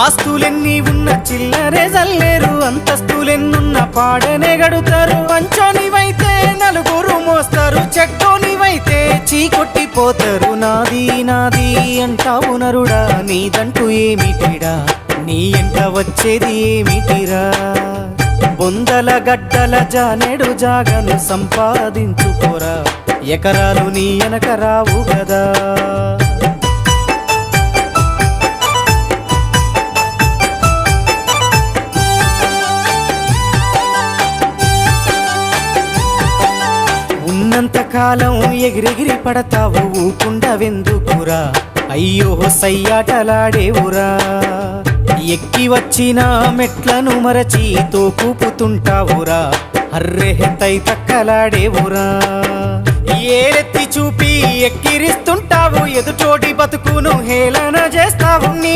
ఆస్తులెన్ని ఉన్న చిల్లరే జల్లేరు, అంతస్తులెన్నున్న పాడనే గడుతారు. పంచోనివైతే నలుగురు మోస్తారు, చెట్టోనివైతే చీకొట్టిపోతారు. నాది నాది అంటావు నరుడా, నీదంటూ ఏమిటిడా, నీ ఎంట వచ్చేది ఏమిటిరా. బొందల గడ్డల జానెడు జాగను సంపాదించుకోరా, ఎకరాలు నీ వెనక రావు గదా. ఉన్నంతకాలం ఎగిరెగిరి పడతావు, ఊకుండవెందుకురా, అయ్యో సయ్యాటలాడేవురా. ఎక్కి వచ్చిన మెట్లను మరచి తోకూపుతుంటావురా, అర్రె తై తక్కలాడేవురా. ఏరెత్తి చూపి ఎక్కిరిస్తుంటావు, ఎదుటోటి బతుకును హేళన చేస్తావు. నీ